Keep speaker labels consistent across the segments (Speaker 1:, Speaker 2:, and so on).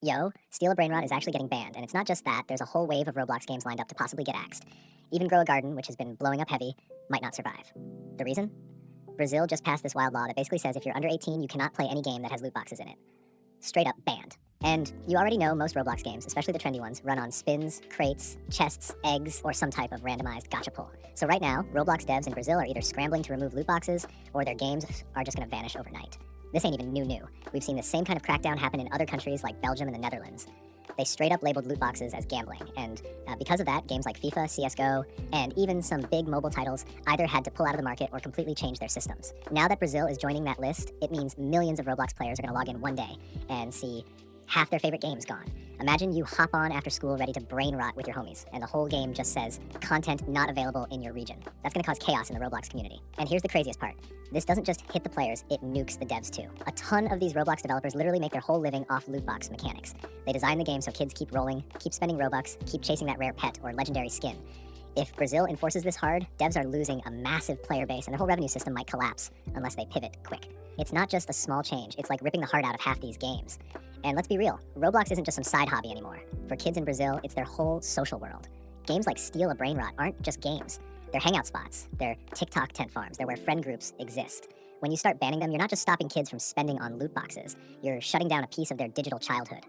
Speaker 1: Yo, Steal a Brain Rot is actually getting banned, and it's not just that, there's a whole wave of Roblox games lined up to possibly get axed. Even Grow a Garden, which has been blowing up heavy, might not survive. The reason? Brazil just passed this wild law that basically says if you're under 18, you cannot play any game that has loot boxes in it. Straight up banned. And you already know most Roblox games, especially the trendy ones, run on spins, crates, chests, eggs, or some type of randomized gacha pull. So right now, Roblox devs in Brazil are either scrambling to remove loot boxes, or their games are just gonna vanish overnight. This ain't even new. We've seen the same kind of crackdown happen in other countries like Belgium and the Netherlands. They straight up labeled loot boxes as gambling, and because of that, games like FIFA, CSGO, and even some big mobile titles either had to pull out of the market or completely change their systems. Now that Brazil is joining that list, it means millions of Roblox players are going to log in one day and see half their favorite games gone. Imagine you hop on after school ready to brain rot with your homies, and the whole game just says, content not available in your region. That's gonna cause chaos in the Roblox community. And here's the craziest part. This doesn't just hit the players, it nukes the devs too. A ton of these Roblox developers literally make their whole living off loot box mechanics. They design the game so kids keep rolling, keep spending Robux, keep chasing that rare pet or legendary skin. If Brazil enforces this hard, devs are losing a massive player base and their whole revenue system might collapse unless they pivot quick. It's not just a small change, it's like ripping the heart out of half these games. And let's be real, Roblox isn't just some side hobby anymore. For kids in Brazil, it's their whole social world. Games like Steal a Brain Rot aren't just games. They're hangout spots, they're TikTok tent farms, they're where friend groups exist. When you start banning them, you're not just stopping kids from spending on loot boxes, you're shutting down a piece of their digital childhood.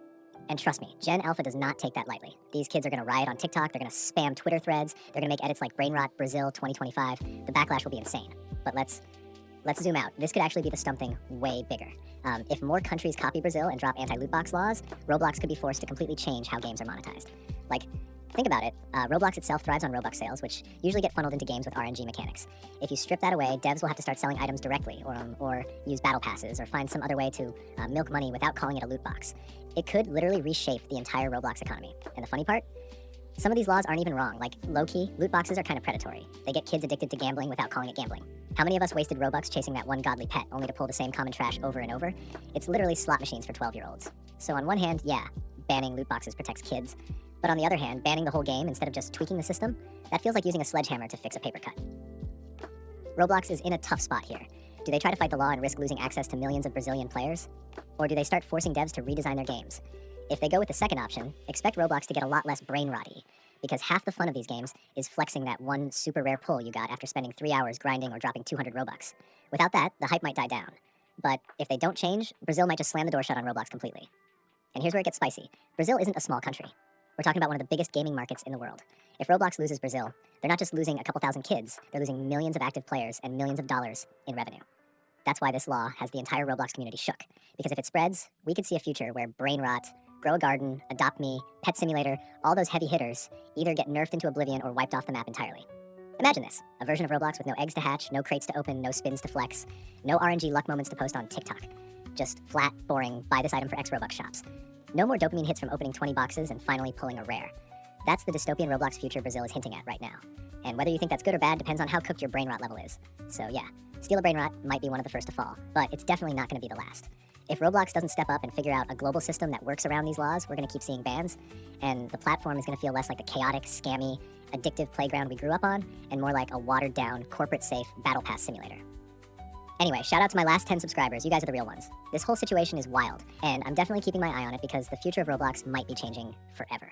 Speaker 1: And trust me, Gen Alpha does not take that lightly. These kids are gonna riot on TikTok, they're gonna spam Twitter threads, they're gonna make edits like Brain Rot Brazil 2025. The backlash will be insane. But let's zoom out. This could actually be the stumping way bigger. If more countries copy Brazil and drop anti-loot box laws, Roblox could be forced to completely change how games are monetized. Like, think about it. Roblox itself thrives on Robux sales, which usually get funneled into games with RNG mechanics. If you strip that away, devs will have to start selling items directly, or use battle passes, or find some other way to milk money without calling it a loot box. It could literally reshape the entire Roblox economy. And the funny part? Some of these laws aren't even wrong. Like, low-key, loot boxes are kind of predatory. They get kids addicted to gambling without calling it gambling. How many of us wasted Robux chasing that one godly pet only to pull the same common trash over and over? It's literally slot machines for 12-year-olds. So on one hand, yeah, banning loot boxes protects kids. But on the other hand, banning the whole game instead of just tweaking the system, that feels like using a sledgehammer to fix a paper cut. Roblox is in a tough spot here. Do they try to fight the law and risk losing access to millions of Brazilian players? Or do they start forcing devs to redesign their games? If they go with the second option, expect Roblox to get a lot less brain rotty, because half the fun of these games is flexing that one super rare pull you got after spending 3 hours grinding or dropping 200 Robux. Without that, the hype might die down. But if they don't change, Brazil might just slam the door shut on Roblox completely. And here's where it gets spicy. Brazil isn't a small country. We're talking about one of the biggest gaming markets in the world. If Roblox loses Brazil, they're not just losing a couple thousand kids, they're losing millions of active players and millions of dollars in revenue. That's why this law has the entire Roblox community shook. Because if it spreads, we could see a future where Brain Rot, Grow a Garden, Adopt Me, Pet Simulator, all those heavy hitters either get nerfed into oblivion or wiped off the map entirely. Imagine this, a version of Roblox with no eggs to hatch, no crates to open, no spins to flex, no RNG luck moments to post on TikTok. Just flat, boring, buy this item for X Robux shops. No more dopamine hits from opening 20 boxes and finally pulling a rare. That's the dystopian Roblox future Brazil is hinting at right now. And whether you think that's good or bad depends on how cooked your brain rot level is. So yeah, Steal a Brain Rot might be one of the first to fall, but it's definitely not going to be the last. If Roblox doesn't step up and figure out a global system that works around these laws, we're going to keep seeing bans, and the platform is going to feel less like the chaotic, scammy, addictive playground we grew up on, and more like a watered-down, corporate-safe battle pass simulator. Anyway, shout out to my last 10 subscribers. You guys are the real ones. This whole situation is wild, and I'm definitely keeping my eye on it because the future of Roblox might be changing forever.